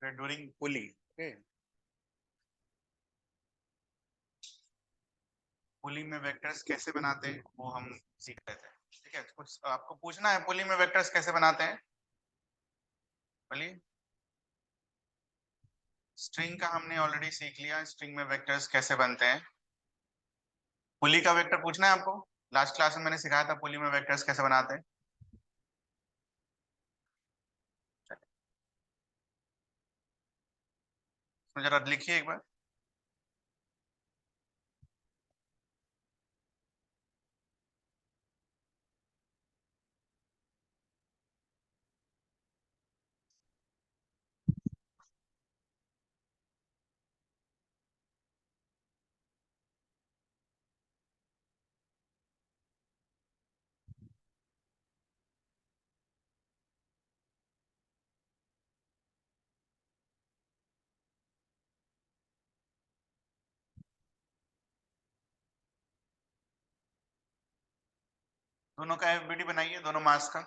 we're doing pulley. Okay. पुली में vectors कैसे बनाते हैं वो हम सीख रहे थे। ठीक है, कुछ आपको पूछना है पुली में वेक्टर्स कैसे बनाते हैं? पुली स्ट्रिंग का हमने ऑलरेडी सीख लिया, स्ट्रिंग में वेक्टर्स कैसे बनते हैं। पुली का वेक्टर पूछना है आपको? लास्ट क्लास में मैंने सिखाया था पुली में वेक्टर्स कैसे बनाते हैं। तो जरा लिखिए एक बार। दोनों का एफबीडी बनाइए, दोनों मास का।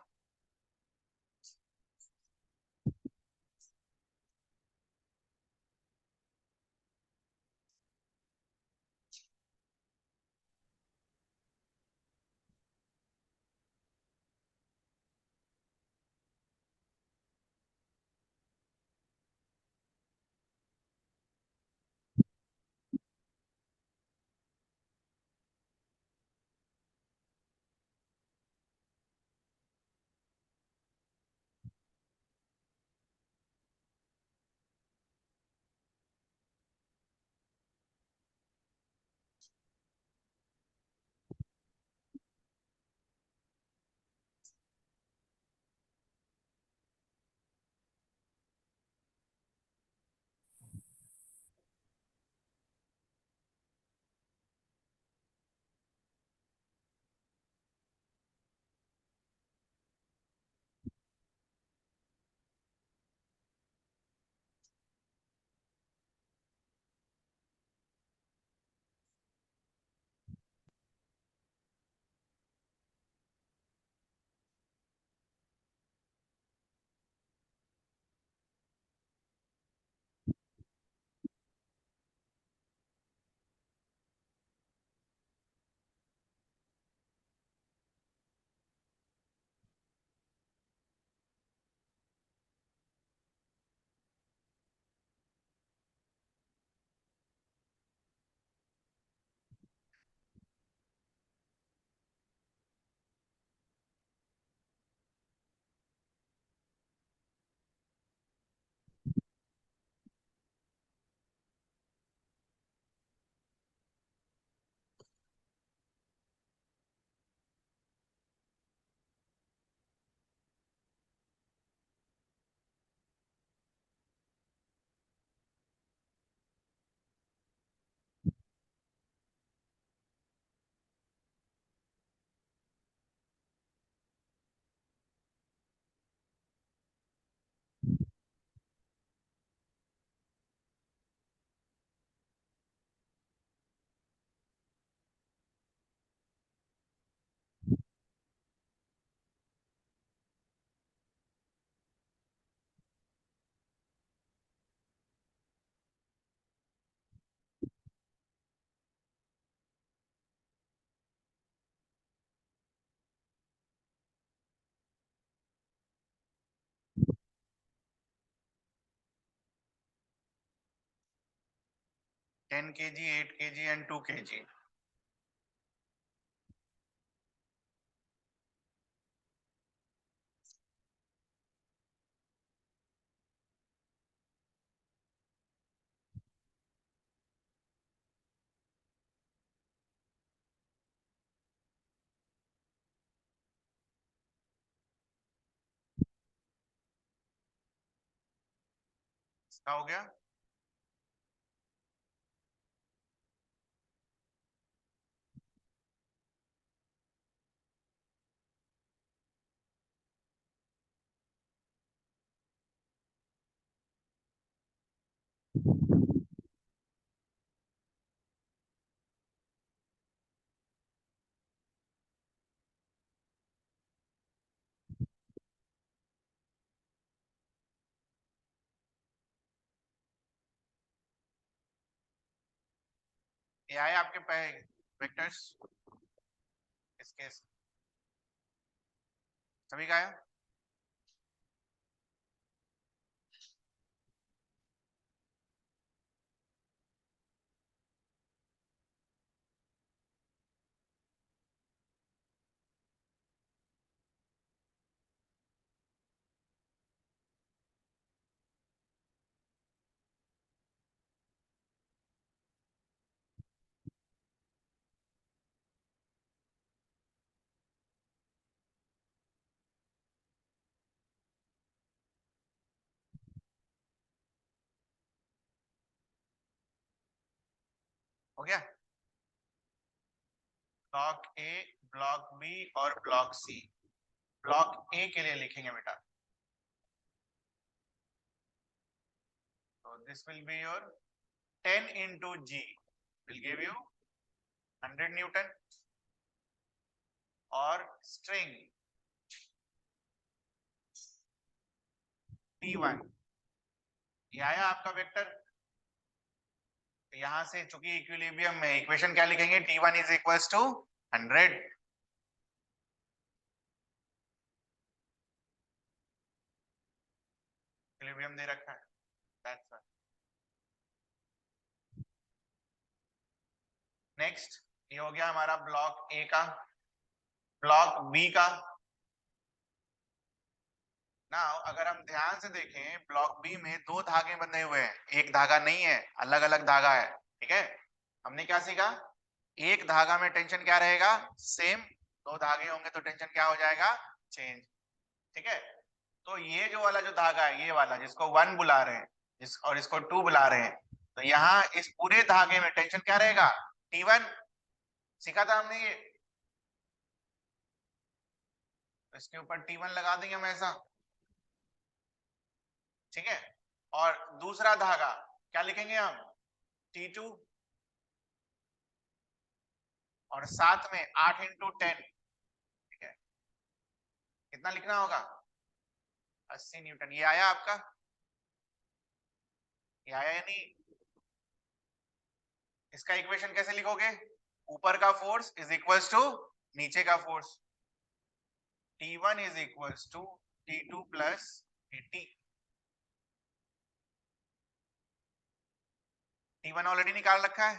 Ten kg, 8 kg and 2 kg। क्या हो गया? ये आए आपके वेक्टर्स, इसके सभी का है। हो गया, ब्लॉक ए, ब्लॉक बी और ब्लॉक सी। ब्लॉक ए के लिए लिखेंगे बेटा, तो this will be your 10 into G will give you 100 Newton, और स्ट्रिंग T1, ये आया आपका वेक्टर। यहां से चूंकि इक्विलिब्रियम में इक्वेशन क्या लिखेंगे, T1 is equals to 100। Equilibrium दे रखा है, दैट्स व्हाई। नेक्स्ट ये हो गया हमारा ब्लॉक ए का। ब्लॉक बी का ना, अगर हम ध्यान से देखें ब्लॉक बी में दो धागे बंधे हुए हैं, एक धागा नहीं है, अलग अलग धागा है। ठीक है, हमने क्या सीखा, एक धागा में टेंशन क्या रहेगा, सेम। दो धागे होंगे तो टेंशन क्या हो जाएगा, चेंज। ठीक है, तो ये जो वाला जो धागा है, ये वाला जिसको 1 बुला रहे हैं, और इसको 2 बुला रहे हैं, तो यहाँ इस पूरे धागे में टेंशन क्या रहेगा, T1। सीखा था हमने ये, तो इसके ऊपर T1 लगा देंगे हम ऐसा। ठीक है, और दूसरा धागा क्या लिखेंगे हम, T2, और साथ में 8 into 10। ठीक है, कितना लिखना होगा, 80 न्यूटन। ये आया आपका, ये आया या नहीं। इसका इक्वेशन कैसे लिखोगे, ऊपर का फोर्स इज इक्वल्स टू नीचे का force, T1 is equals to T2 plus T। T1 already निकाल रखा है,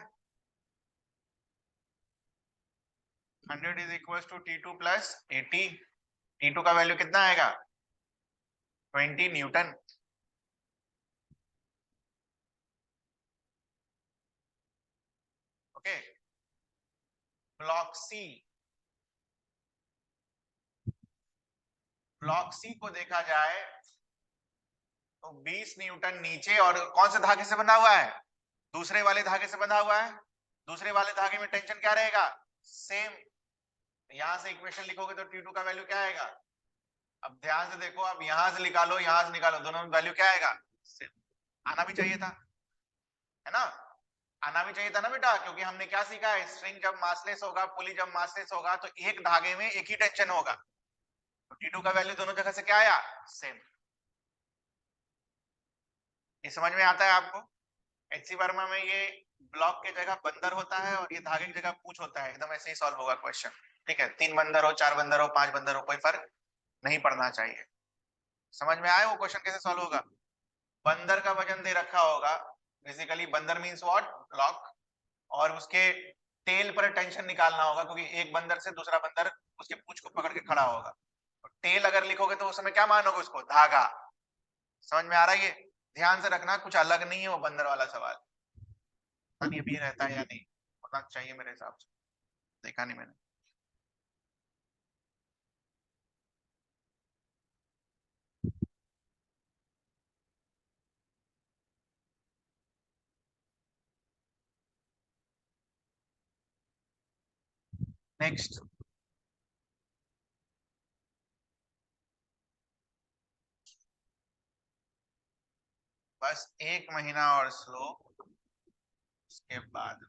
100 is equals to T2 plus 80। T2 का वैल्यू कितना आएगा, 20 newton. Okay, block c, block c को देखा जाए तो 20 न्यूटन नीचे, और कौन से धागे से बंधा हुआ है, दूसरे वाले धागे से बंधा हुआ है। दूसरे वाले धागे में टेंशन क्या रहेगा, सेम। यहां से इक्वेशन लिखोगे तो T2 का वैल्यू क्या आएगा, अब ध्यान से देखो, अब यहां से निकालो यहां से निकालो, दोनों में वैल्यू क्या आएगा, सेम। आना भी चाहिए था, है ना, आना भी चाहिए था ना बेटा, क्योंकि हमने क्या सीखा है, स्ट्रिंग जब मासलेस होगा, पुली जब मासलेस होगा, तो एक धागे में एक ही टेंशन होगा। तो T2 का वैल्यू दोनों जगह से क्या आया, सेम। ये समझ में आता है आपको। एचसी वर्मा में ये ब्लॉक के जगह बंदर होता है और ये धागे की जगह पूंछ होता है, एकदम ऐसे ही सॉल्व होगा क्वेश्चन। ठीक है, 3 बंदर हो, 4 बंदर हो, 5 बंदर हो, कोई फर्क नहीं पड़ना चाहिए। समझ में आया वो क्वेश्चन कैसे सॉल्व होगा। बंदर का वजन दे रखा होगा, बेसिकली बंदर मींस व्हाट, ब्लॉक, और उसके टेल पर टेंशन निकालना होगा, क्योंकि एक बंदर से दूसरा बंदर उसके पूंछ को पकड़ के खड़ा होगा। तो टेल अगर लिखोगे तो उस समय क्या मानोगे उसको, धागा। समझ में आ रहा है ये, ध्यान से रखना, कुछ अलग नहीं है वो बंदर वाला सवाल। पता नहीं अभी रहता है या नहीं, होना चाहिए मेरे हिसाब से, देखा नहीं मैंने। नेक्स्ट, बस 1 महीना और स्लो, उसके बाद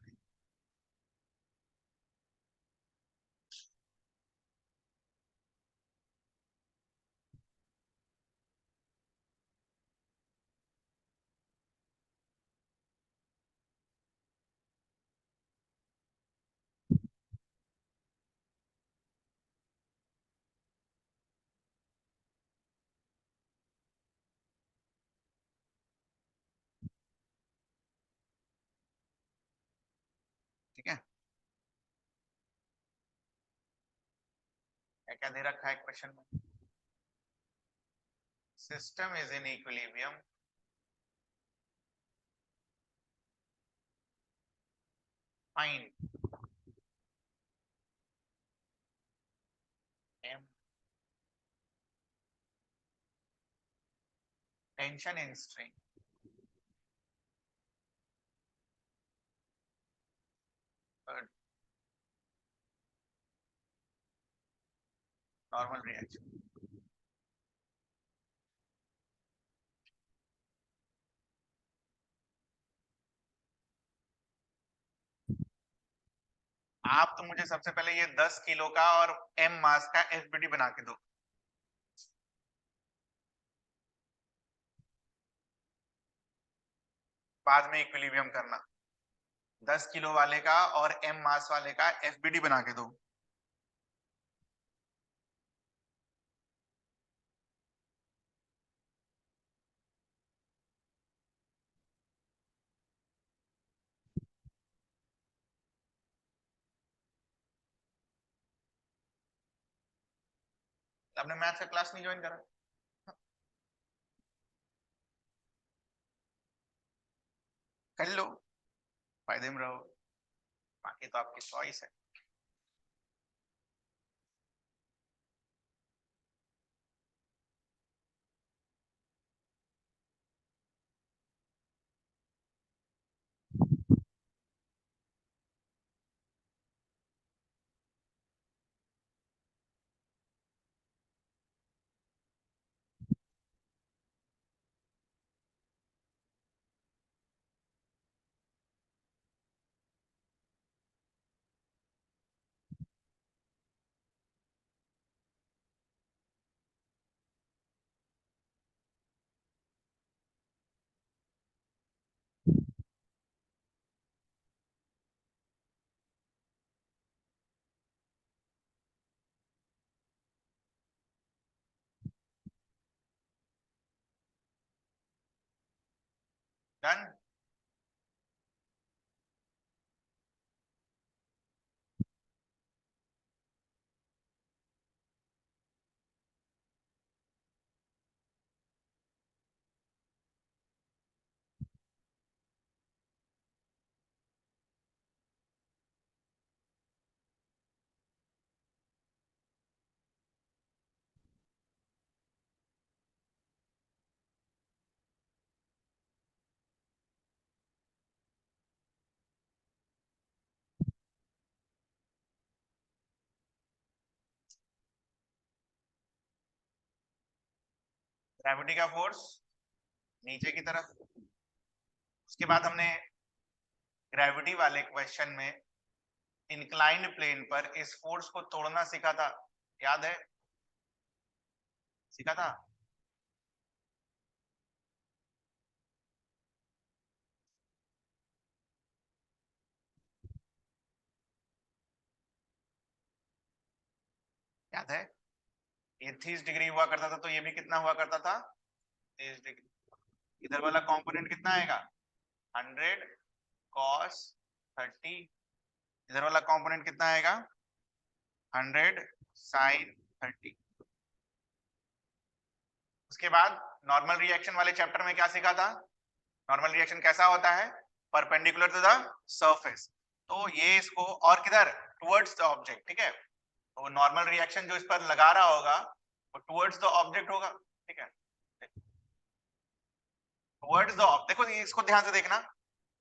क्या दे रखा है क्वेश्चन में? System is in equilibrium, find m tension in string normal reaction. आप तो मुझे सबसे पहले ये 10 किलो का और m मास का एफबीडी बना के दो। बाद में इक्विलिब्रियम करना। 10 किलो वाले का और m मास वाले का एफबीडी बना के दो। आपने मैथ्स का क्लास नहीं ज्वाइन करा? कर लो, फायदे में रहो, बाकी तो आपकी चॉइस है। डन। ग्रेविटी का फोर्स नीचे की तरफ। उसके बाद हमने ग्रेविटी वाले क्वेश्चन में इंक्लाइंड प्लेन पर इस फोर्स को तोड़ना सीखा था, याद है? सीखा था। याद है? ये 30 डिग्री हुआ करता था, तो ये भी कितना हुआ करता था? 30 डिग्री। इधर वाला कंपोनेंट कितना आएगा? 100 cos 30। इधर वाला कंपोनेंट कितना आएगा? 100 sin 30। उसके बाद नॉर्मल रिएक्शन वाले चैप्टर में क्या सीखा था? नॉर्मल रिएक्शन कैसा होता है? Perpendicular to the surface. तो ये इसको और किधर? टुवर्ड्स द ऑब्जेक्ट, ठीक है? तो नॉर्मल रिएक्शन जो इस पर लगा रहा होगा वो टुवर्ड्स द ऑब्जेक्ट होगा, ठीक है? टुवर्ड्स द, देखो इसको ध्यान से देखना।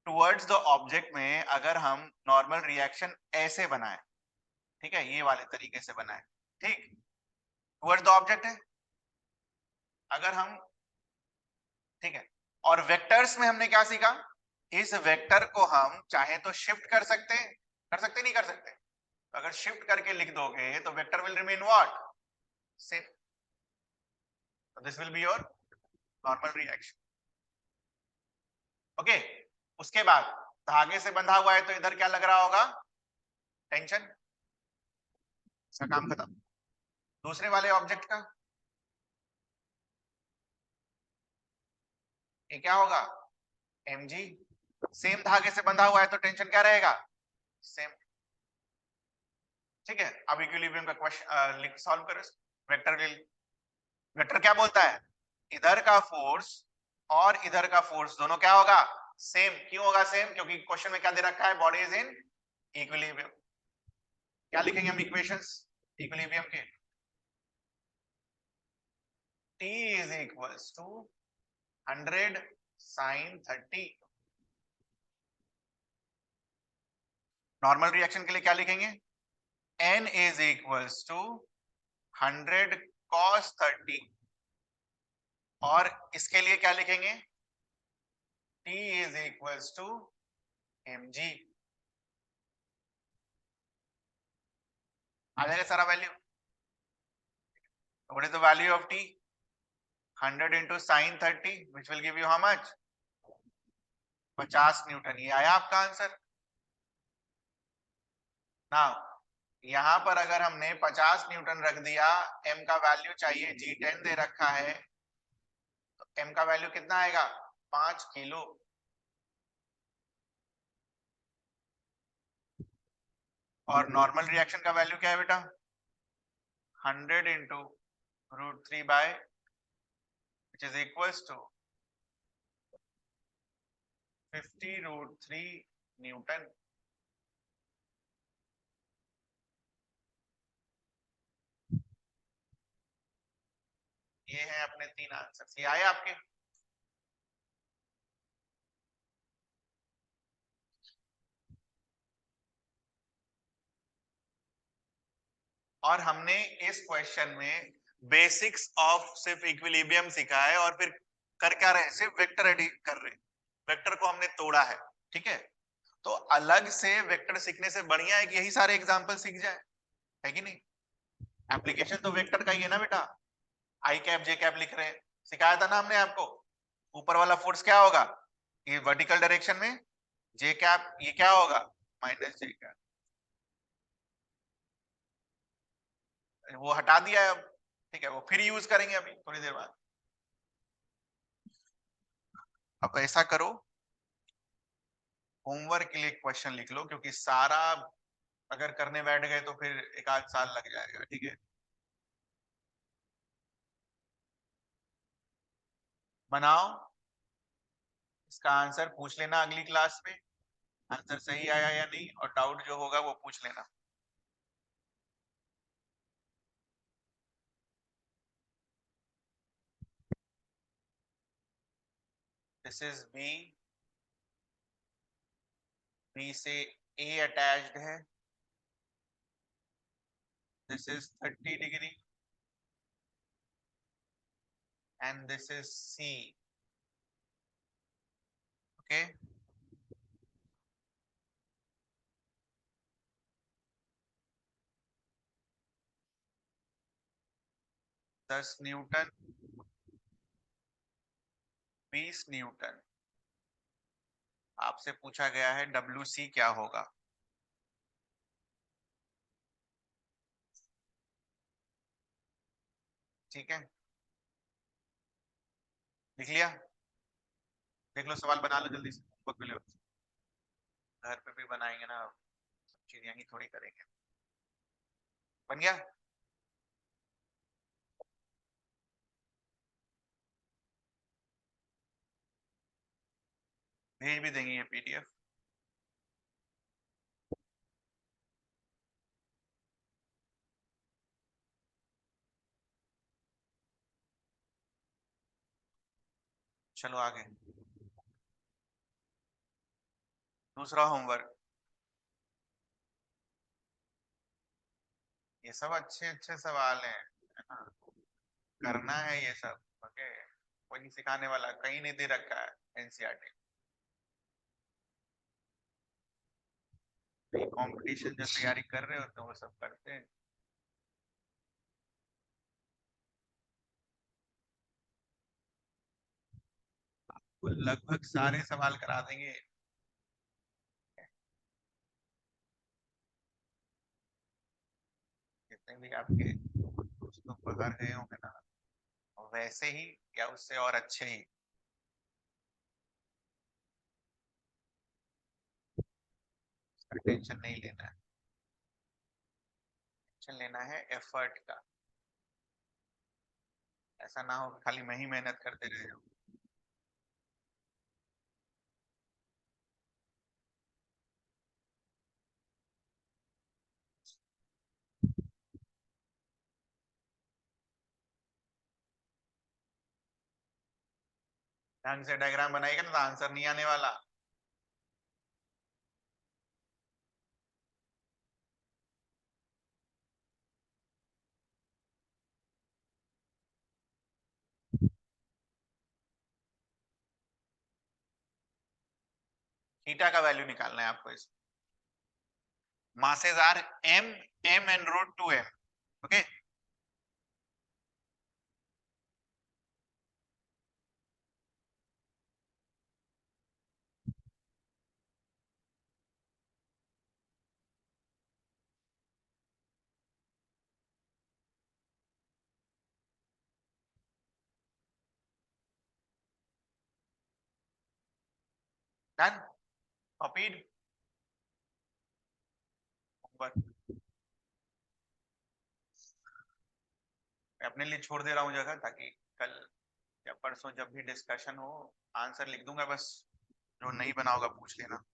टुवर्ड्स द ऑब्जेक्ट में अगर हम नॉर्मल रिएक्शन ऐसे बनाए, ठीक है, ये वाले तरीके से बनाए, ठीक, टुवर्ड्स द ऑब्जेक्ट है। अगर हम, ठीक है, और वेक्टर्स में हमने क्या सीखा? इस वेक्टर को हम चाहे तो शिफ्ट कर सकते हैं, नहीं कर सकते? तो अगर शिफ्ट करके लिख दोगे तो vector will remain what? Same. So this will be your normal reaction. Okay. उसके बाद धागे से बंधा हुआ है तो इधर क्या लग रहा होगा? टेंशन। इसका काम खत्म। दूसरे वाले ऑब्जेक्ट का ये क्या होगा? mg। सेम धागे से बंधा हुआ है तो टेंशन क्या रहेगा? सेम। ठीक है, अब इक्विलिब्रियम का क्वेश्चन सॉल्व करो। वेक्टर वेक्टर क्या बोलता है, इधर का फोर्स और इधर का फोर्स दोनों क्या होगा, सेम। क्यों होगा सेम, क्योंकि क्वेश्चन में क्या दे रखा है, बॉडी इज इन इक्विलिब्रियम। क्या लिखेंगे हम इक्वेशंस इक्विलिब्रियम के, T is equals to 100 sin 30। Normal reaction के लिए क्या लिखेंगे, N is equals to 100 cos 30। और इसके लिए क्या लिखेंगे, T is equals to mg। आ जाएगा सारा value. What is the value of T? 100 into sin 30 which will give you how much, 50 Newton. ये आया आपका आंसर। नाउ यहां पर अगर हमने 50 न्यूटन रख दिया, m का वैल्यू चाहिए, G10 दे रखा है, तो m का वैल्यू कितना आएगा, 5 किलो। और नॉर्मल रिएक्शन का वैल्यू क्या है बेटा, 100 into √3 which is equals to 50 √3 Newton. ये है अपने 3 आंसर। ये आए आपके। और हमने इस क्वेश्चन में बेसिक्स ऑफ सिर्फ इक्विलिब्रियम सीखा है, और फिर कर क्या रहे हैं, सिर्फ वेक्टर एडिट कर रहे हैं। वेक्टर को हमने तोड़ा है, ठीक है। तो अलग से वेक्टर सीखने से बढ़िया है कि यही सारे एग्जांपल सीख जाए, है कि नहीं। एप्लीकेशन तो वेक्टर का ही है ना बेटा। आई कैप जे कैप लिख रहे हैं, सिखाया था ना हमने आपको। ऊपर वाला फोर्स क्या होगा, ये वर्टिकल डायरेक्शन में जे कैप, ये क्या होगा, माइनस जे कैप। वो हटा दिया है अब, ठीक है, वो फिर यूज करेंगे अभी थोड़ी देर बाद। अब ऐसा करो, होमवर्क के लिए क्वेश्चन लिख लो, क्योंकि सारा अगर करने बैठ गए तो फिर एक आध साल लग जाएगा, ठीक है। बनाओ, इसका आंसर पूछ लेना अगली क्लास में, आंसर सही आया या नहीं, और डाउट जो होगा वो पूछ लेना। दिस इज बी, बी से ए अटैच्ड है, this is 30 degree, and this is c, okay. 10 newton, 20 newton. आपसे पूछा गया है WC क्या होगा, ठीक है। लिख लिया, देख लो सवाल बना लो जल्दी से, घर पे भी बनाएंगे ना, सब चीज यही थोड़ी करेंगे। बन गया। भेज भी देंगे ये PDF। चलो आगे, दूसरा होमवर्क। ये सब अच्छे अच्छे सवाल हैं, है ना, करना है ये सब, ओके। कोई नहीं सिखाने वाला, कहीं नहीं दे रखा है NCERT। कंपटीशन जो तैयारी कर रहे होते हैं वो सब करते हैं। वो लगभग सारे सवाल करा देंगे, जितने भी आपके दोस्तों बाहर गए होंगे ना, वैसे ही या उससे और अच्छे ही। टेंशन नहीं लेना है। डायरेक्शन लेना है एफर्ट का, ऐसा ना हो खाली मैं ही मेहनत करते रह जाऊं। ढंग से डायग्राम बनाएगा ना तो आंसर नहीं आने वाला। थीटा का वैल्यू निकालना है आपको इसमें। masses are m and root 2m, okay? Done? Copied? Homework। मैं अपने लिए छोड़ दे रहा हूँ जगह, ताकि कल या परसों जब भी डिस्कशन हो आंसर लिख दूंगा, बस जो नहीं बना होगा पूछ लेना।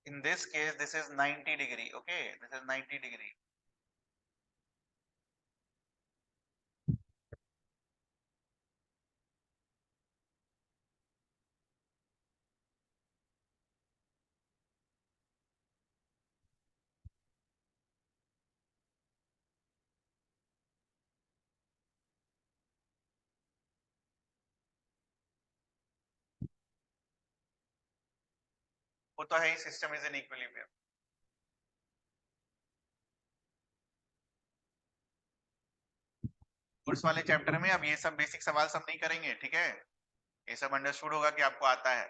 In this case, this is 90 degree, okay? This is 90 degree. वो तो है ही, system is in equilibrium. Course वाले चैप्टर में अब ये सब बेसिक सवाल सब नहीं करेंगे, ठीक है? ये सब अंडरस्टूड होगा कि आपको आता है।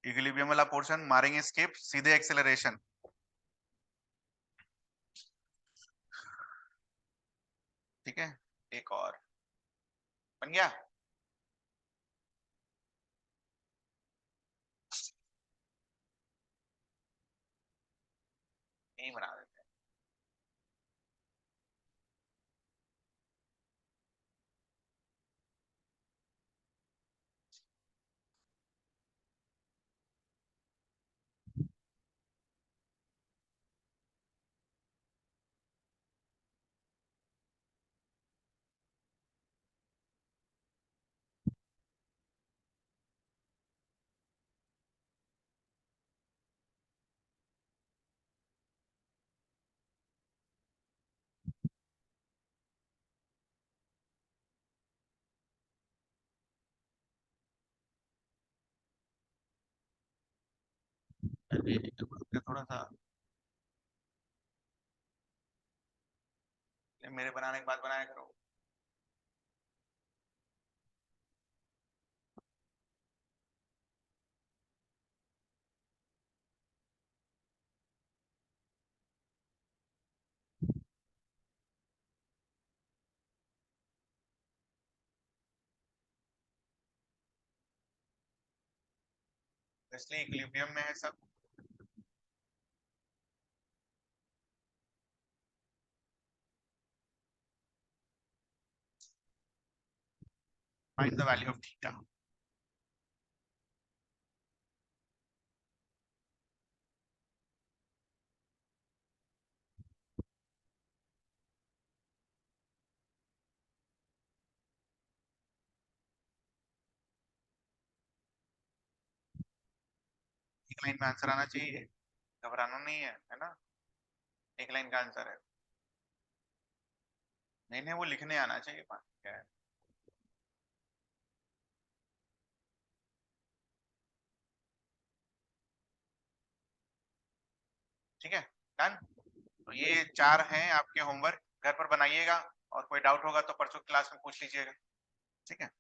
इक्विलिब्रियम वाला पोर्शन मारेंगे स्किप, सीधे एक्सेलरेशन। ठीक है, एक और बन गया। यही बना देते हैं। थोड़ा सा मेरे बनाने के बाद बनाया करो। इसलिए इक्विलिब्रियम में है सब। Find the value of theta. एक लाइन में आंसर आना चाहिए, घबराना नहीं है ना? एक लाइन का आंसर है। नहीं नहीं, वो लिखने आना चाहिए। क्या है? ठीक है, डन। तो ये 4 हैं आपके होमवर्क, घर पर बनाइएगा और कोई डाउट होगा तो परसों क्लास में पूछ लीजिएगा, ठीक है।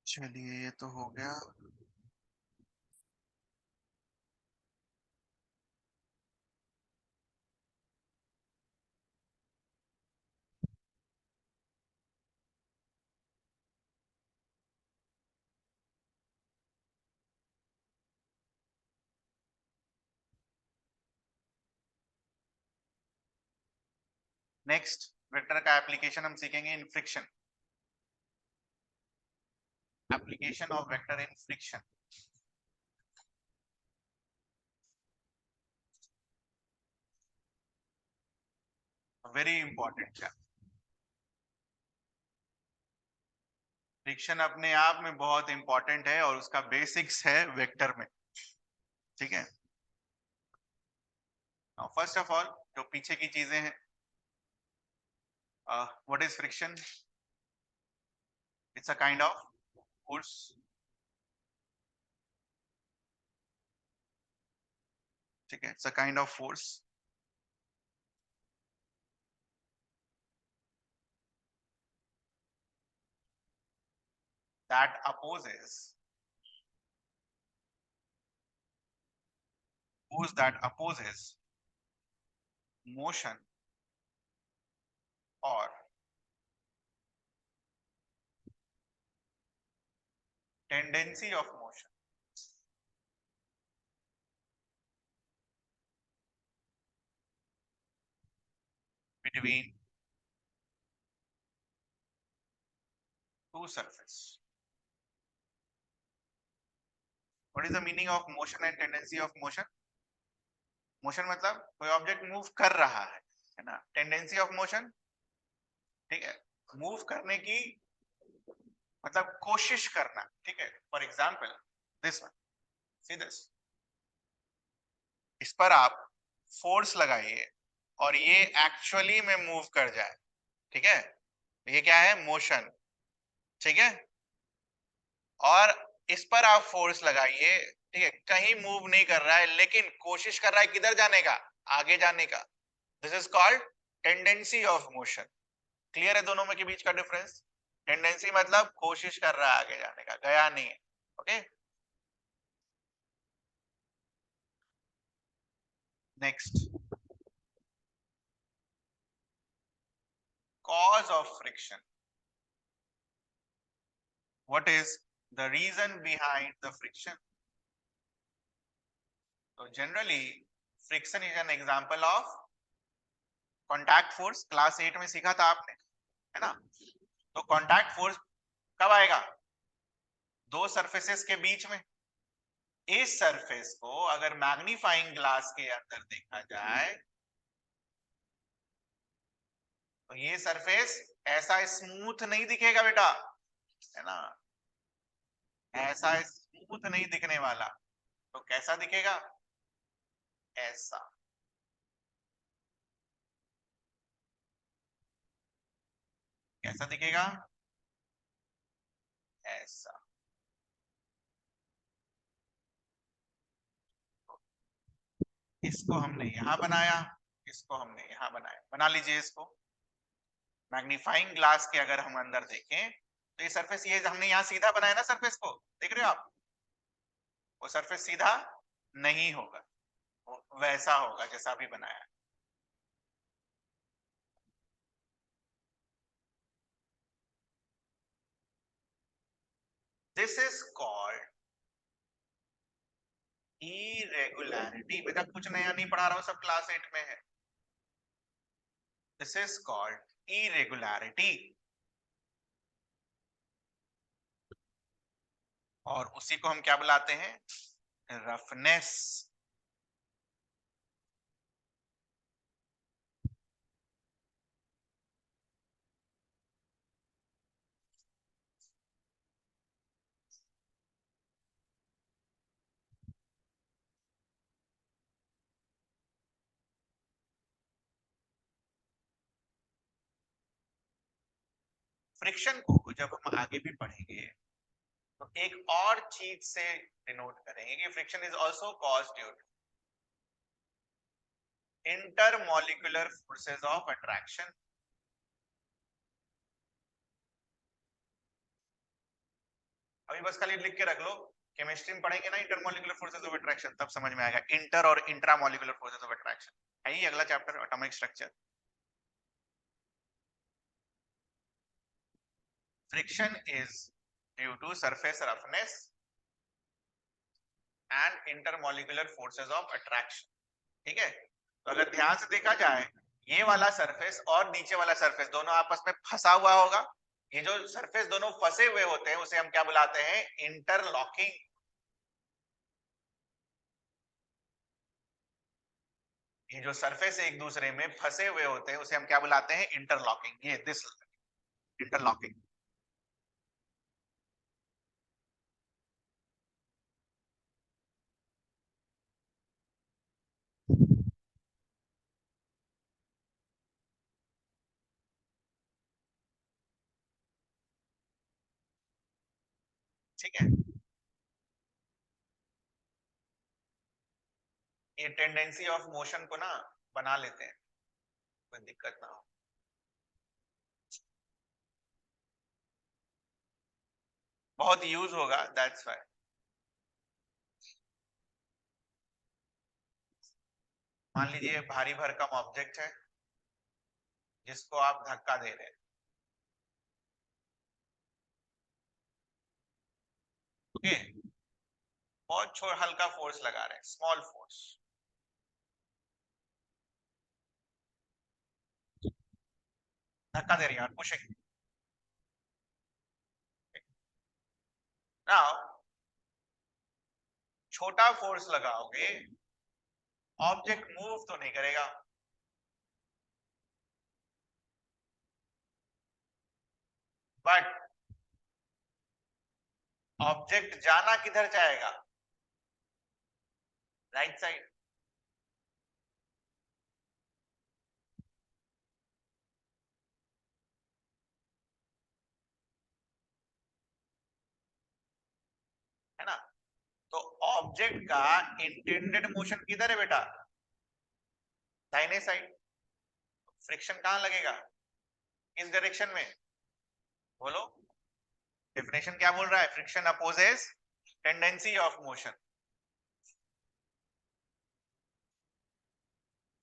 चलिए ये तो हो गया। नेक्स्ट वेक्टर का एप्लीकेशन हम सीखेंगे इन friction, application of vector in friction. Very important है, फ्रिक्शन अपने आप में बहुत इंपॉर्टेंट है और उसका बेसिक्स है वेक्टर में, ठीक है। फर्स्ट ऑफ ऑल जो पीछे की चीजें हैं, what is friction? It's a kind of force, ठीक है, it's a kind of force that opposes, force that opposes motion or tendency of motion between two surfaces. What is the meaning of motion and tendency of motion? Motion मतलब कोई object move कर रहा है ना। Tendency of motion, ठीक है, move करने की मतलब कोशिश करना, ठीक है। For example this one, see this, इस पर आप फोर्स लगाइए और ये एक्चुअली में मूव कर जाए, ठीक है, ये क्या है? मोशन, ठीक है। और इस पर आप फोर्स लगाइए, ठीक है, कहीं मूव नहीं कर रहा है लेकिन कोशिश कर रहा है किधर जाने का? आगे जाने का। This is called tendency of motion. Clear है दोनों में के बीच का डिफरेंस? टेंडेंसी मतलब कोशिश कर रहा है आगे जाने का, गया नहीं है। Okay, next, cause of friction. What is the reason behind the friction? So generally, friction is an example of contact force. Class 8 में सीखा था आपने, है ना। तो contact force कब आएगा? दो सरफेसेस के बीच में। इस सरफेस को अगर मैग्नीफाइंग ग्लास के अंदर देखा जाए तो ये सरफेस ऐसा स्मूथ नहीं दिखेगा बेटा, है ना, ऐसा स्मूथ नहीं दिखने वाला। तो कैसा दिखेगा? ऐसा। कैसा दिखेगा? ऐसा। इसको हमने यहां बनाया, इसको हमने यहां बनाया, बना लीजिए इसको। मैग्नीफाइंग ग्लास के अगर हम अंदर देखें तो ये सरफेस, ये हमने यहां सीधा बनाया ना सरफेस को, देख रहे हो आप? वो सरफेस सीधा नहीं होगा, वो वैसा होगा जैसा अभी बनाया। This is called irregularity. बेटा कुछ नया नहीं पढ़ा रहा हूं, सब क्लास 8 में है। दिस इज कॉल्ड इरेगुलरिटी, और उसी को हम क्या बुलाते हैं? रफनेस। फ्रिक्शन को जब हम आगे भी पढ़ेंगे तो एक और चीज से डिनोट करेंगे कि friction is also caused due to intermolecular forces of attraction. अभी बस खाली लिख के रख लो, केमिस्ट्री में पढ़ेंगे ना इंटरमॉलिक्यूलर फोर्सेस ऑफ अट्रैक्शन, तब समझ में आएगा इंटर और इंट्रामॉलिक्यूलर फोर्सेस ऑफ अट्रैक्शन। है ही अगला chapter atomic structure. Friction is due to surface roughness and intermolecular forces of attraction. ठीक है, तो अगर ध्यान से देखा जाए ये वाला सरफेस और नीचे वाला सरफेस दोनों आपस में फंसा हुआ होगा। ये जो सरफेस दोनों फंसे हुए होते हैं उसे हम क्या बुलाते हैं? इंटरलॉकिंग। ये जो सरफेस एक दूसरे में फंसे हुए होते हैं उसे हम क्या बुलाते हैं? इंटरलॉकिंग। ये दिस इंटरलॉकिंग। ठीक है, ये टेंडेंसी ऑफ मोशन को ना बना लेते हैं, कोई दिक्कत ना हो। बहुत यूज होगा, दैट्स व्हाई। मान लीजिए भारी भरकम ऑब्जेक्ट है जिसको आप धक्का दे रहे हैं। ओके, बहुत छोटा हल्का फोर्स लगा रहे हैं, स्मॉल फोर्स। धक्का दे रही है और पुशिंग। नाउ छोटा फोर्स लगाओगे, ऑब्जेक्ट मूव तो नहीं करेगा, बट ऑब्जेक्ट जाना किधर चाहेगा? Right side. है ना? तो ऑब्जेक्ट का इंटेंडेड मोशन किधर है बेटा? दाहिने साइड। फ्रिक्शन कहां लगेगा? किस डायरेक्शन में? बोलो। डेफिनेशन क्या बोल रहा है? Friction opposes tendency of motion.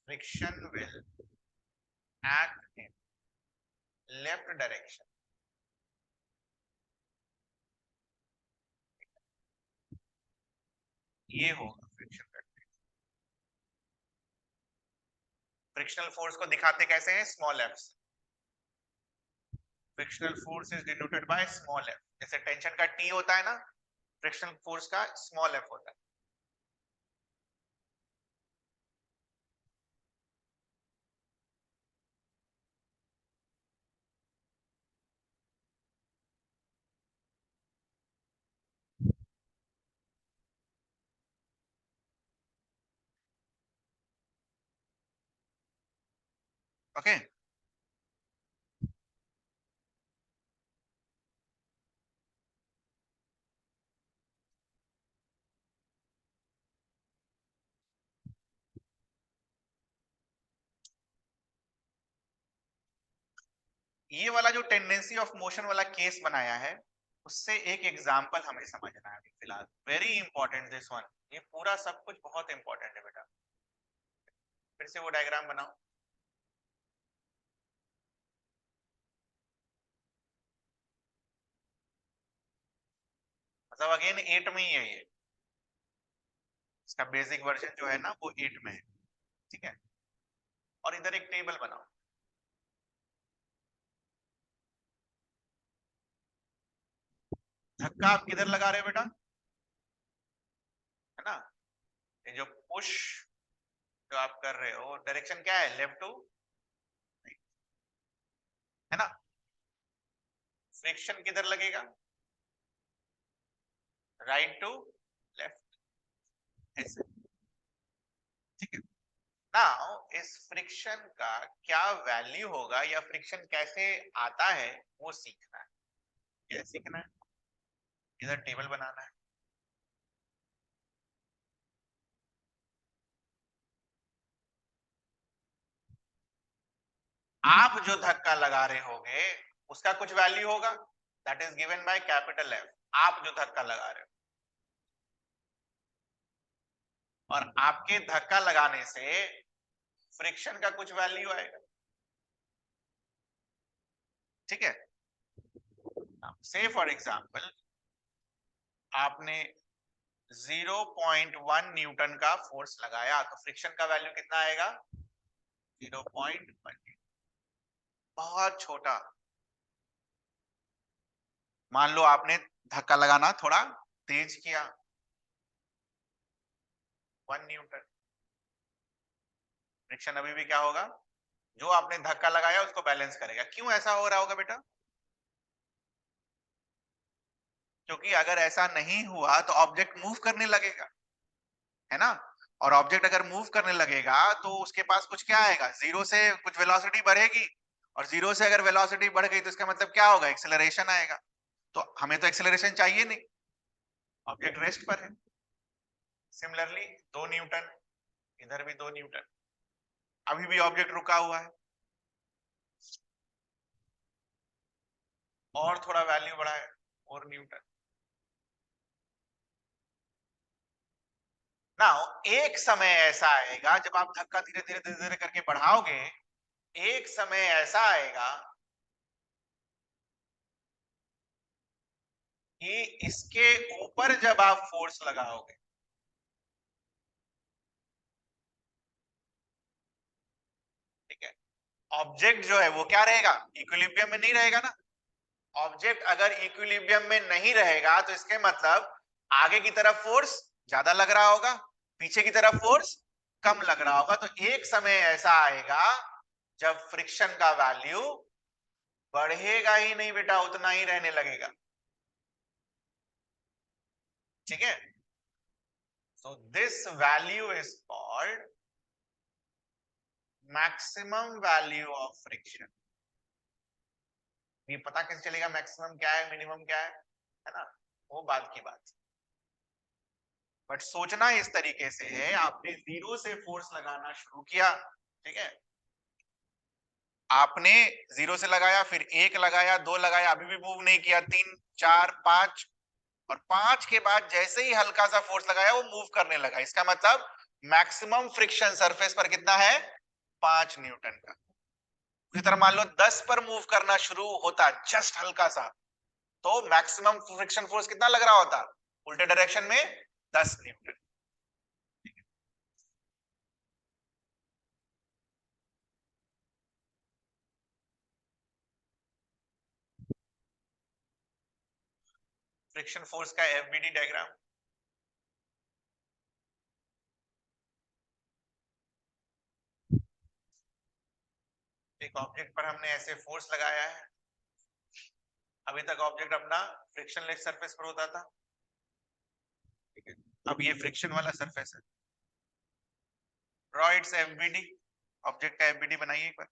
Friction will act in left direction. ये होगा फ्रिक्शन का। फ्रिक्शनल फोर्स को दिखाते कैसे हैं? स्मॉल एफ से। Frictional force is denoted by small F. जैसे टेंशन का टी होता है ना, फ्रिक्शनल फोर्स का स्मॉल एफ होता है। Okay okay? ये वाला जो टेंडेंसी ऑफ मोशन वाला केस बनाया है उससे एक एग्जांपल हमें समझना है अभी फिलहाल। Very important this one. ये पूरा सब कुछ बहुत इंपॉर्टेंट है बेटा। फिर से वो डायग्राम बनाओ। मतलब अगेन 8 में ही है ये। इसका बेसिक वर्जन जो है ना वो 8 में है। ठीक है, और इधर एक टेबल बनाओ। धक्का आप किधर लगा रहे हो बेटा? है ना? ये जो पुश जो आप कर रहे हो डायरेक्शन क्या है? लेफ्ट टू, है ना? फ्रिक्शन किधर लगेगा? राइट टू लेफ्ट, ऐसे। ठीक है, नाउ इस फ्रिक्शन का क्या वैल्यू होगा या फ्रिक्शन कैसे आता है वो सीखना है। क्या सीखना है? इधर टेबल बनाना है। आप जो धक्का लगा रहे होगे उसका कुछ वैल्यू होगा, that is given by capital F. आप जो धक्का लगा रहे हो और आपके धक्का लगाने से फ्रिक्शन का कुछ वैल्यू आएगा। ठीक है, से फॉर एग्जांपल आपने 0.1 न्यूटन का फोर्स लगाया तो फ्रिक्शन का वैल्यू कितना आएगा? 0.1। बहुत छोटा। मान लो आपने धक्का लगाना थोड़ा तेज किया, 1 न्यूटन। फ्रिक्शन अभी भी क्या होगा? जो आपने धक्का लगाया उसको बैलेंस करेगा। क्यों ऐसा हो रहा होगा बेटा? क्योंकि अगर ऐसा नहीं हुआ तो ऑब्जेक्ट मूव करने लगेगा, है ना? और ऑब्जेक्ट अगर मूव करने लगेगा तो उसके पास कुछ क्या आएगा? जीरो से कुछ वेलोसिटी बढ़ेगी, और जीरो से अगर वेलोसिटी बढ़ गई तो इसका मतलब क्या होगा? एक्सेलरेशन आएगा। तो हमें तो एक्सेलरेशन चाहिए नहीं, ऑब्जेक्ट रेस्ट पर है। सिमिलरली 2 न्यूटन, इधर भी 2 न्यूटन, अभी भी ऑब्जेक्ट रुका हुआ है। और थोड़ा वैल्यू बढ़ा है, 4 न्यूटन। नाउ एक समय ऐसा आएगा जब आप धक्का धीरे धीरे धीरे धीरे करके बढ़ाओगे, एक समय ऐसा आएगा कि इसके ऊपर जब आप फोर्स लगाओगे, ठीक है, ऑब्जेक्ट जो है वो क्या रहेगा? इक्विलिब्रियम में नहीं रहेगा ना। ऑब्जेक्ट अगर इक्विलिब्रियम में नहीं रहेगा तो इसके मतलब आगे की तरफ फोर्स ज्यादा लग रहा होगा, पीछे की तरफ फोर्स कम लग रहा होगा। तो एक समय ऐसा आएगा जब फ्रिक्शन का वैल्यू बढ़ेगा ही नहीं बेटा, उतना ही रहने लगेगा। ठीक है, so this value is called maximum value of friction. ये पता कैसे चलेगा मैक्सिमम क्या है मिनिमम क्या है ना? वो बात की बात। बट सोचना इस तरीके से है, आपने जीरो से फोर्स लगाना शुरू किया, ठीक है, आपने जीरो से लगाया, फिर एक लगाया, दो लगाया, अभी भी मूव नहीं किया, 3 4 5, और 5 के बाद जैसे ही हल्का सा फोर्स लगाया वो मूव करने लगा। इसका मतलब मैक्सिमम फ्रिक्शन सरफेस पर कितना है? 5 न्यूटन का। इसी तरह मान लो 10 पर मूव करना शुरू होता, जस्ट हल्का सा, तो मैक्सिमम फ्रिक्शन फोर्स कितना लग रहा होता? उल्टे डायरेक्शन में 10 न्यूटन। फ्रिक्शन फोर्स का एफबीडी डायग्राम। एक ऑब्जेक्ट पर हमने ऐसे फोर्स लगाया है, अभी तक ऑब्जेक्ट अपना फ्रिक्शनलेस सरफेस पर होता था, ठीक है, अब ये फ्रिक्शन वाला सरफेस है। ड्रॉ इट्स एफबीडी, ऑब्जेक्ट का एफबीडी बनाइए एक बार।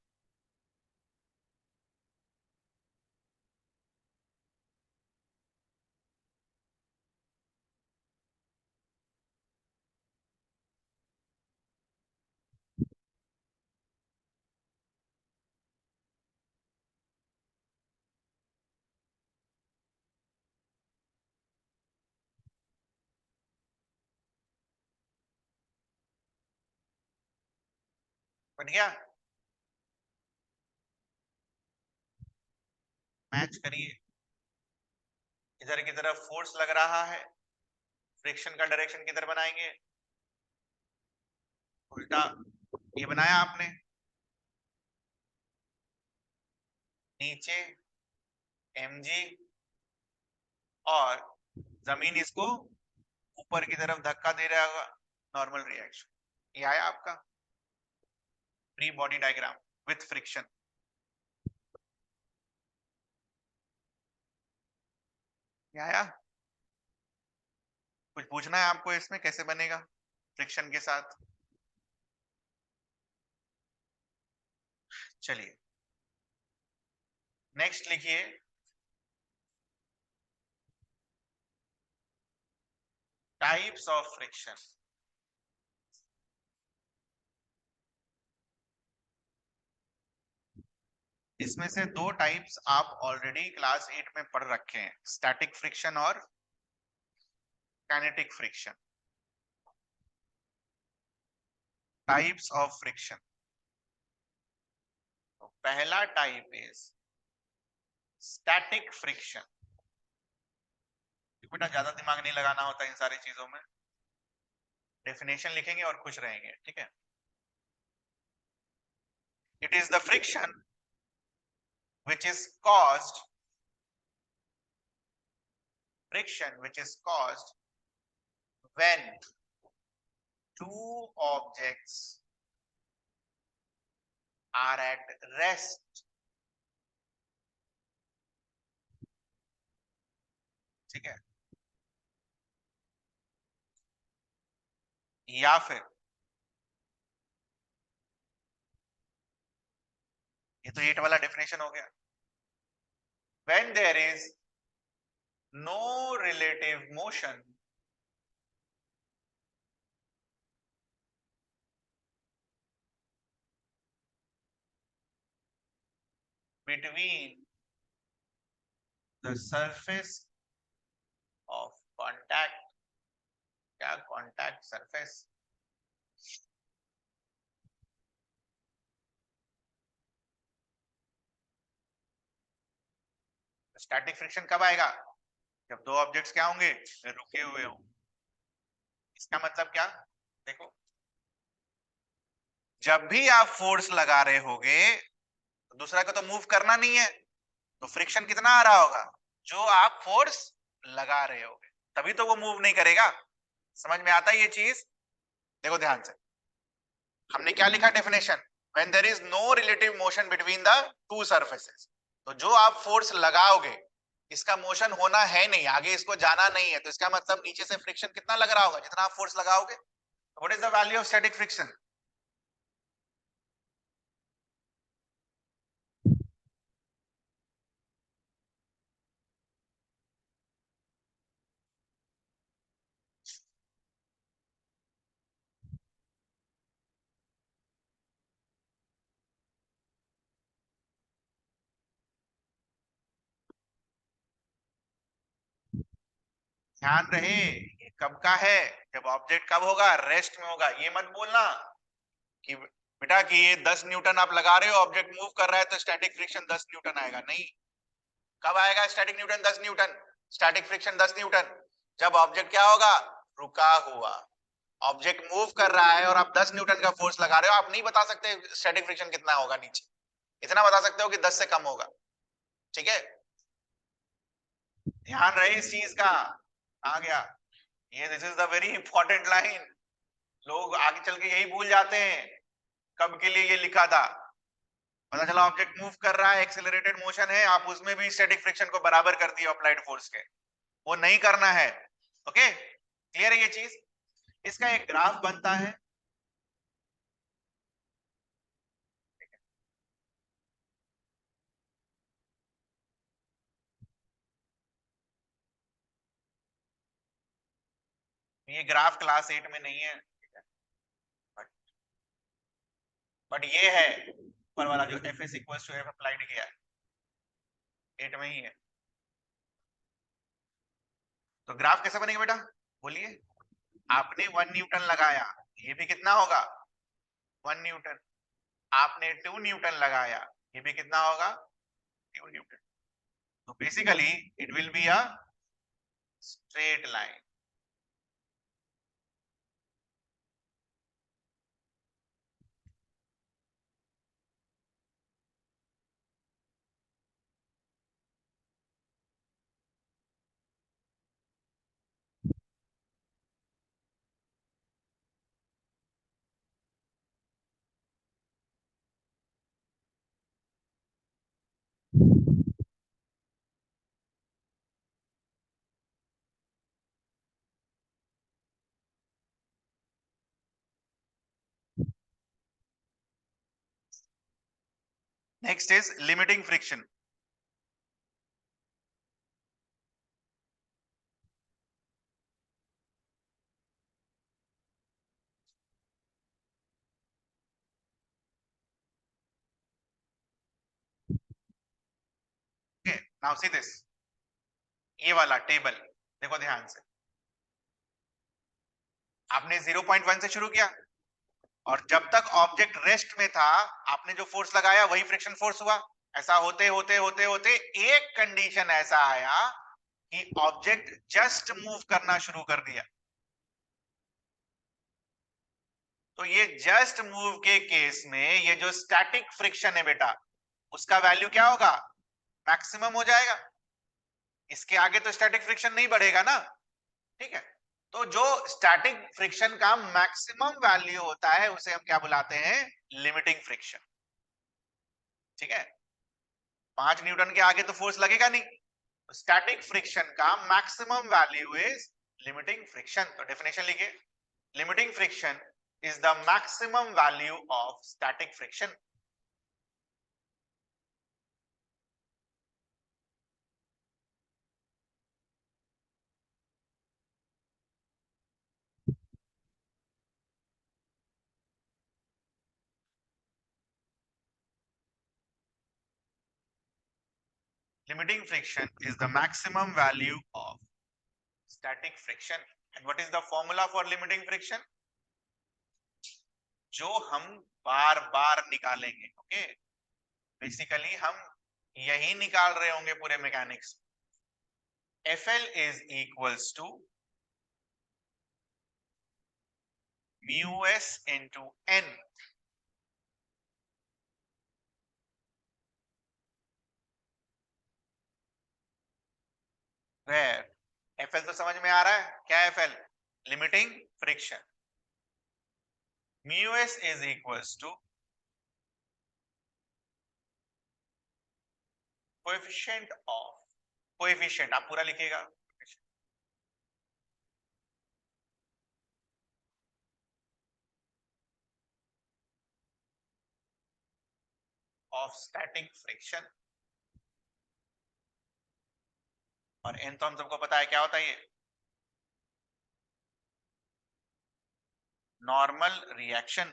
बन गया? मैच करिए, इधर की तरफ फोर्स लग रहा है, फ्रिक्शन का डायरेक्शन किधर बनाएंगे? उल्टा। ये बनाया आपने, नीचे mg, और जमीन इसको ऊपर की तरफ धक्का दे रहा होगा, नॉर्मल रिएक्शन। ये आया आपका free body diagram with friction. ये आया? कुछ पूछना है आपको इसमें कैसे बनेगा फ्रिक्शन के साथ? चलिए नेक्स्ट लिखिए, टाइप्स ऑफ फ्रिक्शन। इसमें से दो टाइप्स आप ऑलरेडी क्लास 8 में पढ़ रखे हैं, स्टैटिक फ्रिक्शन और kinetic friction. Types of friction, तो पहला टाइप इज स्टैटिक फ्रिक्शन। बेटा ज्यादा दिमाग नहीं लगाना होता इन सारी चीजों में, डेफिनेशन लिखेंगे और खुश रहेंगे, ठीक है। It is the friction which is caused when two objects are at rest, ठीक है, या फिर ये तो 8 वाला डेफिनेशन हो गया, when there is no relative motion between the surface of contact, क्या contact surface, स्टैटिक फ्रिक्शन कब आएगा, जब दो ऑब्जेक्ट्स क्या होंगे, रुके हुए हों। इसका मतलब क्या, देखो जब भी आप फोर्स लगा रहे होगे तो दूसरा को तो मूव करना नहीं है, तो फ्रिक्शन कितना आ रहा होगा, जो आप फोर्स लगा रहे होगे, तभी तो वो मूव नहीं करेगा। समझ में आता है ये चीज, देखो ध्यान से, हमने क्या लिखा definition, when there is no relative motion between the two surfaces, तो जो आप फोर्स लगाओगे इसका मोशन होना है नहीं, आगे इसको जाना नहीं है, तो इसका मतलब नीचे से फ्रिक्शन कितना लग रहा होगा, जितना आप फोर्स लगाओगे। What is the value of static friction, ध्यान रहे ये कब का है, जब ऑब्जेक्ट कब होगा, रेस्ट में होगा। ये मत बोलना कि बेटा कि ये 10 न्यूटन आप लगा रहे हो, ऑब्जेक्ट मूव कर रहा है तो स्टैटिक फ्रिक्शन 10 न्यूटन आएगा, नहीं। कब आएगा static Newton 10 Newton, static friction 10 Newton, जब ऑब्जेक्ट क्या होगा, रुका हुआ। ऑब्जेक्ट मूव कर रहा है और आप 10 न्यूटन का फोर्स लगा रहे हो, आप नहीं बता सकते स्टैटिक फ्रिक्शन कितना होगा नीचे, इतना बता सकते हो कि 10 से कम होगा, ठीक है। ध्यान रहे इस चीज का, आ गया ये, this is the very important line, लोग आगे चल के यही भूल जाते हैं कब के लिए ये लिखा था। पता चला ऑब्जेक्ट मूव कर रहा है, एक्सेलरेटेड मोशन है, आप उसमें भी स्टैटिक फ्रिक्शन को बराबर कर दिया अप्लाइड फोर्स के, वो नहीं करना है। ओके, क्लियर है ये चीज। इसका एक ग्राफ बनता है, ये ग्राफ क्लास 8 में नहीं है, बट ये है ऊपर वाला जो f is equal to f applied किया है, 8 में ही है। तो ग्राफ कैसे बनेगा बेटा, बोलिए। आपने 1 न्यूटन लगाया, ये भी कितना होगा, 1 न्यूटन। आपने 2 न्यूटन लगाया, ये भी कितना होगा, 2 न्यूटन। तो basically it will be a straight line. Next is limiting friction. Okay, now see this. ये वाला टेबल देखो ध्यान से. आपने 0.1 से शुरू किया और जब तक ऑब्जेक्ट रेस्ट में था आपने जो फोर्स लगाया वही फ्रिक्शन फोर्स हुआ. ऐसा होते होते होते होते एक कंडीशन ऐसा आया कि ऑब्जेक्ट जस्ट मूव करना शुरू कर दिया. तो ये जस्ट मूव के केस में ये जो स्टैटिक फ्रिक्शन है बेटा, उसका वैल्यू क्या होगा? मैक्सिमम हो जाएगा. इसके आगे तो स्टैटिक फ्रिक्शन नहीं बढ़ेगा ना. ठीक है. तो जो स्टैटिक फ्रिक्शन का मैक्सिमम वैल्यू होता है उसे हम क्या बुलाते हैं? Limiting friction. ठीक है. 5 न्यूटन के आगे तो फोर्स लगेगा नहीं. स्टैटिक फ्रिक्शन का maximum value is limiting friction. तो डेफिनेशन लिखिए. Limiting friction is the maximum value of static friction. Limiting friction is the maximum value of static friction. And what is the formula for limiting friction? जो हम बार बार निकालेंगे. Okay, basically हम यही निकाल रहे होंगे पूरे mechanics. FL is equals to mu s into n. Where FL तो समझ में आ रहा है क्या? FL limiting friction. Mu s is equals to coefficient of, coefficient आप पूरा लिखिएगा, ऑफ स्टैटिक फ्रिक्शन. और n तो हम सबको पता है क्या होता है. ये नॉर्मल रिएक्शन.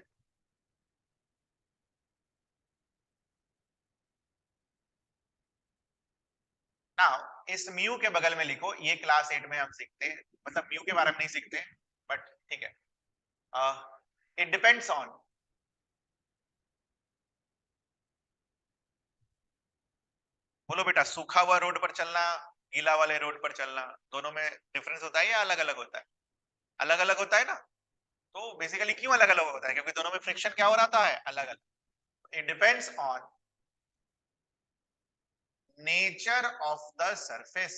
नाउ इस म्यू के बगल में लिखो, ये क्लास 8 में हम सीखते हैं, मतलब म्यू के बारे में नहीं सीखते, बट ठीक है. It depends on. बोलो बेटा, सूखा हुआ रोड पर चलना, गीला वाले रोड पर चलना, दोनों में डिफरेंस होता है या अलग अलग होता है? अलग अलग होता है ना. तो बेसिकली क्यों अलग अलग होता है? क्योंकि दोनों में फ्रिक्शन क्या हो रहा है? अलग अलग. It depends on nature of the surface.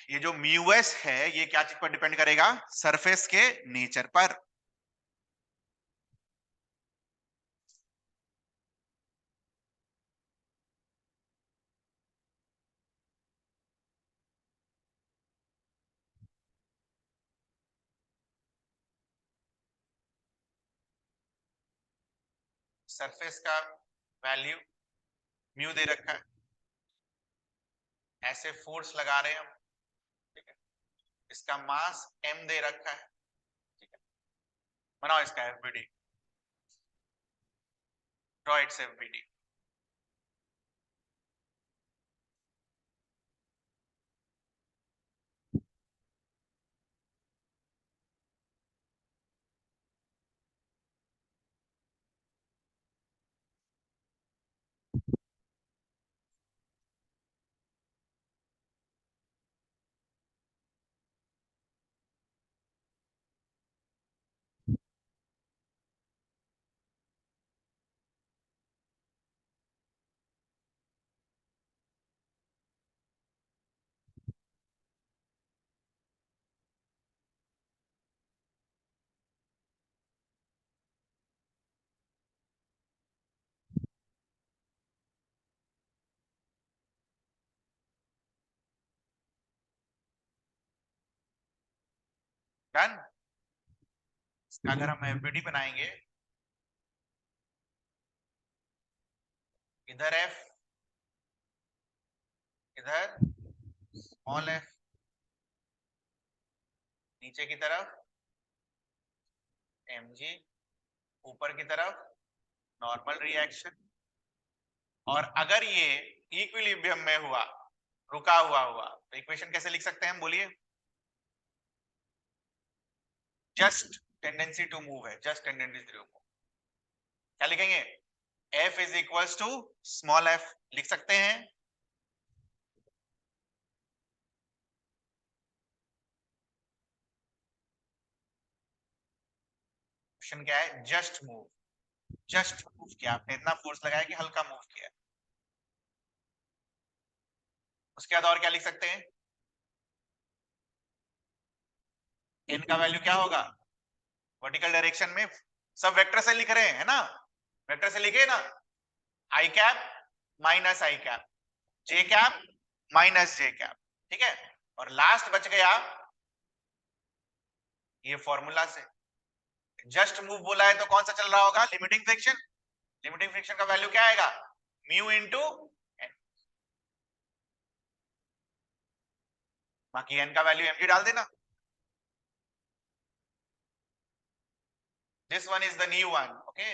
ये जो म्यूएस है ये क्या चीज पर डिपेंड करेगा? सरफेस के नेचर पर. सरफेस का वैल्यू म्यू दे रखा है. ऐसे फोर्स लगा रहे हैं हम. ठीक है. इसका मास m दे रखा है. ठीक है. बनाओ इसका FBD. Draw it's FBD. Done. अगर हम एफबीडी बनाएंगे इधर एफ, इधर स्मॉल एफ, नीचे की तरफ mg, ऊपर की तरफ नॉर्मल रिएक्शन। और अगर ये इक्विलिब्रियम में हुआ, रुका हुआ तो इक्वेशन कैसे लिख सकते हैं हम, बोलिए? जस्ट टेंडेंसी टू मूव है, जस्ट टेंडेंसी टू मूव। क्या लिखेंगे? F is equals to small f लिख सकते हैं। क्वेश्चन क्या है? जस्ट मूव, जस्ट मूव किया आपने, इतना फोर्स लगाया कि हल्का मूव किया। उसके बाद और क्या लिख सकते हैं? n का वैल्यू क्या होगा? वर्टिकल डायरेक्शन में सब वेक्टर से लिख रहे हैं, है ना? वेक्टर से लिखे ना, आई कैप माइनस आई कैप, जे कैप माइनस जे कैप, ठीक है? और लास्ट बच गया ये फॉर्मूला से। जस्ट मूव बोला है तो कौन सा चल रहा होगा? Limiting friction. लिमिटिंग फ्रिक्शन का वैल्यू क्या आएगा? Mu into n. बाकी एन का वैल्यू mg डाल देना। This one is the new one, okay?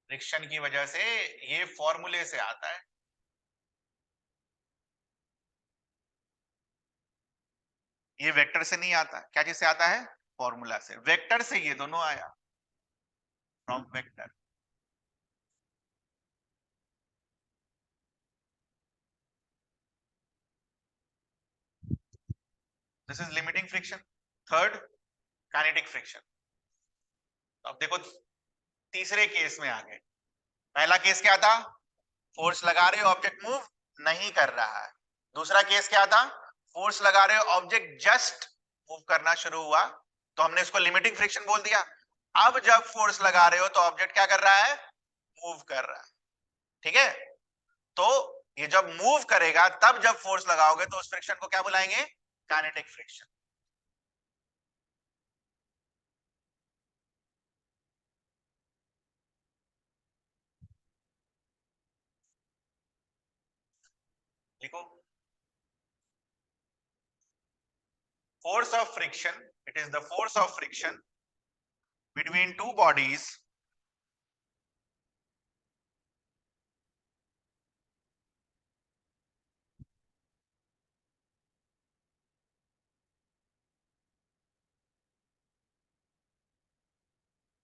Friction की वजह से ये फॉर्मूले से आता है। ये वेक्टर से नहीं आता। क्या चीज से आता है? फॉर्मूला से। वेक्टर से ये दोनों आया, from vector. This is limiting friction. Third, kinetic friction. तो अब देखो तीसरे केस में आ गए। पहला केस क्या था? फोर्स लगा रहे हो, ऑब्जेक्ट मूव नहीं कर रहा है। दूसरा केस क्या था? फोर्स लगा रहे हो, ऑब्जेक्ट जस्ट मूव करना शुरू हुआ, तो हमने इसको लिमिटिंग फ्रिक्शन बोल दिया। अब जब फोर्स लगा रहे हो तो ऑब्जेक्ट क्या कर रहा है? मूव कर रहा है, ठीक है? तो ये जब मूव करेगा, तब जब फोर्स लगाओगे तो उस फ्रिक्शन को क्या बुलाएंगे? Kinetic friction. लिखो, force of friction, it is the force of friction between two bodies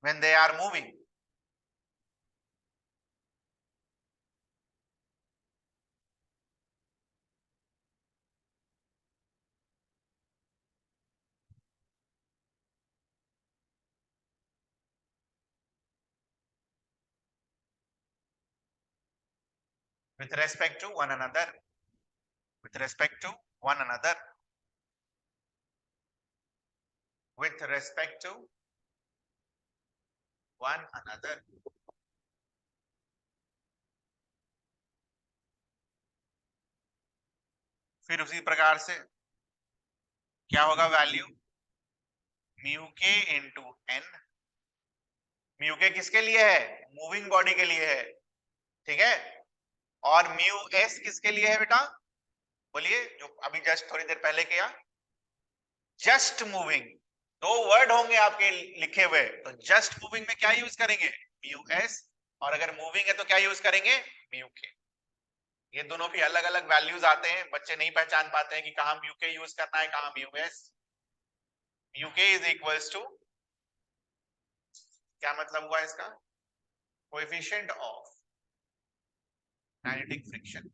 when they are moving. With respect to one another, with respect to one another, with respect to one another. फिर उसी प्रकार से क्या होगा value? Mu के into N. Mu के किसके लिए है? मूविंग बॉडी के लिए है, ठीक है? और म्यू एस किसके लिए है बेटा? बोलिए, जो अभी जस्ट थोड़ी देर पहले किया। Just moving. दो वर्ड होंगे आपके लिखे हुए, तो जस्ट मूविंग में क्या यूज करेंगे? Mu S. और अगर मूविंग है तो क्या यूज करेंगे? म्यू के। ये दोनों भी अलग अलग वैल्यूज आते हैं, बच्चे नहीं पहचान पाते हैं कि कहां म्यू के यूज करना है, कहां म्यू एस। म्यू के इज इक्वल्स टू, क्या मतलब हुआ इसका? Coefficient of kinetic friction.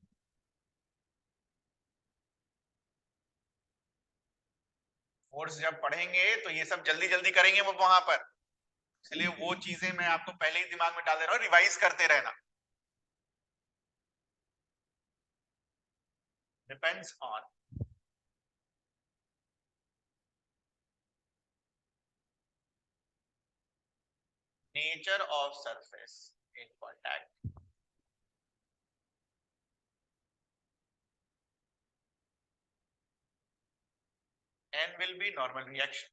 Force जब पढ़ेंगे तो ये सब जल्दी जल्दी करेंगे वो वहां पर, इसलिए वो चीजें मैं आपको पहले ही दिमाग में डाल दे रहा हूं, रिवाइज करते रहना। Depends on nature of surface in contact and will be normal reaction.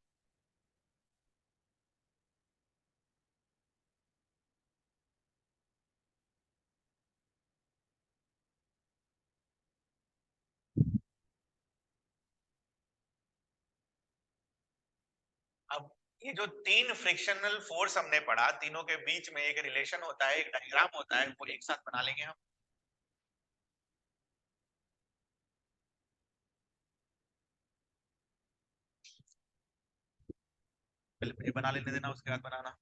अब ये जो तीन फ्रिक्शनल फोर्स हमने पढ़ा, तीनों के बीच में एक रिलेशन होता है, एक डायग्राम होता है, वो एक साथ बना लेंगे हम। पहले मुझे बना लेने देना, उसके बाद बनाना।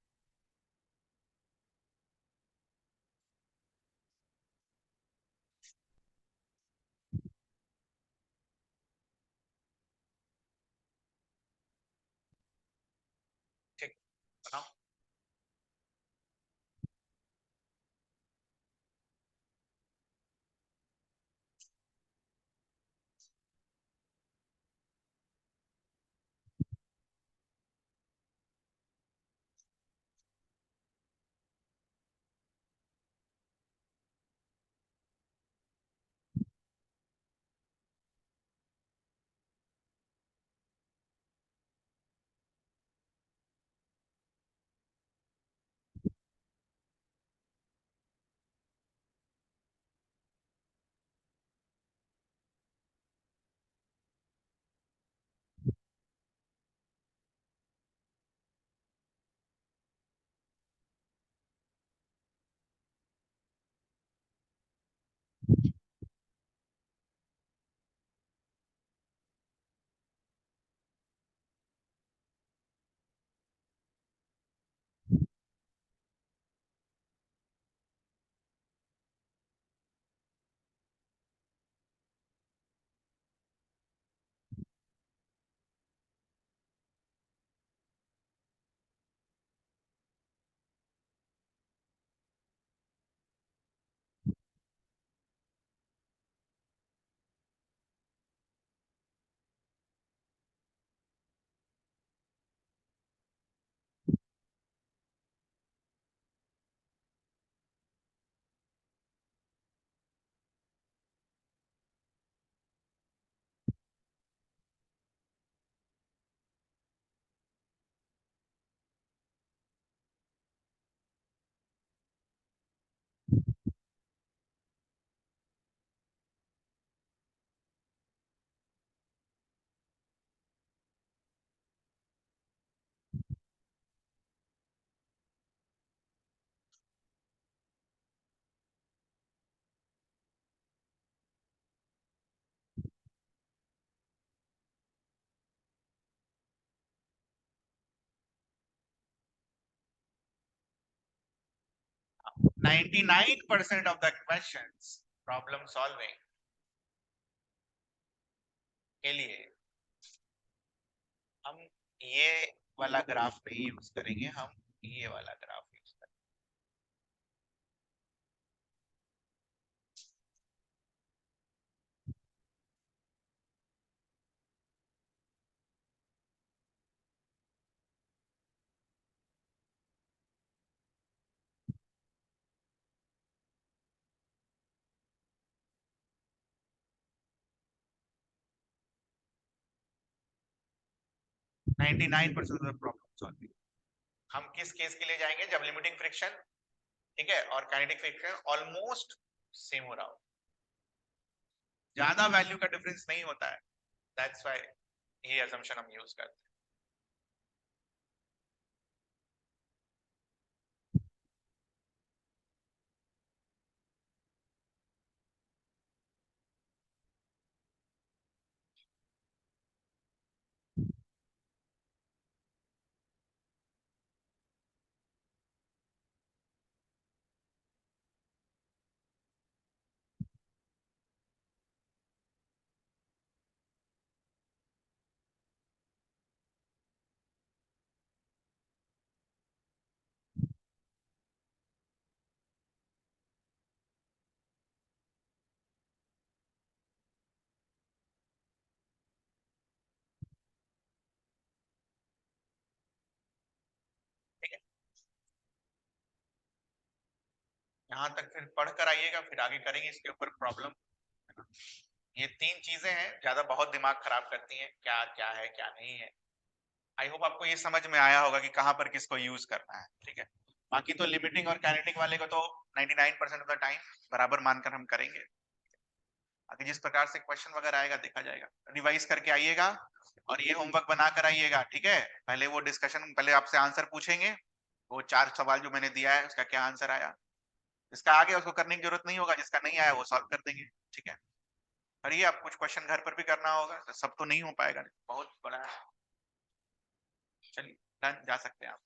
ठीक, बनाओ। Ninety 99% of the questions problem solving के लिए हम ये वाला ग्राफ नहीं यूज करेंगे, हम ये वाला ग्राफ यूज करेंगे। Ninety 99% of the problem solving हम किस केस के लिए जाएंगे? जब लिमिटिंग फ्रिक्शन, ठीक है, और काइनेटिक फ्रिक्शन ऑलमोस्ट सेम हो रहा हो, ज्यादा वैल्यू का डिफरेंस नहीं होता है, दैट्स व्हाई ये असम्पशन हम यूज करते हैं। ठीक है, यहाँ तक फिर पढ़ कर आइएगा, फिर आगे करेंगे इसके ऊपर प्रॉब्लम। ये तीन चीजें हैं, ज्यादा बहुत दिमाग खराब करती हैं, क्या क्या है क्या नहीं है। आई होप आपको ये समझ में आया होगा कि कहाँ पर किसको यूज करना है। ठीक है, बाकी तो लिमिटिंग और काइनेटिक वाले को तो 99% ऑफ द टाइम बराबर मानकर हम करेंगे। आगे जिस प्रकार से क्वेश्चन वगैरह आएगा देखा जाएगा, रिवाइज करके आइएगा। और ये होमवर्क बना कर आइएगा, ठीक है। पहले वो डिस्कशन, पहले आपसे आंसर पूछेंगे, वो 4 सवाल जो मैंने दिया है उसका क्या आंसर आया, जिसका आ गया उसको करने की जरूरत नहीं होगा, जिसका नहीं आया वो सॉल्व कर देंगे, ठीक है। करिए, आप कुछ क्वेश्चन घर पर भी करना होगा, सब तो नहीं हो पाएगा, बहुत बड़ा है। चलिए डन, जा सकते हैं आप।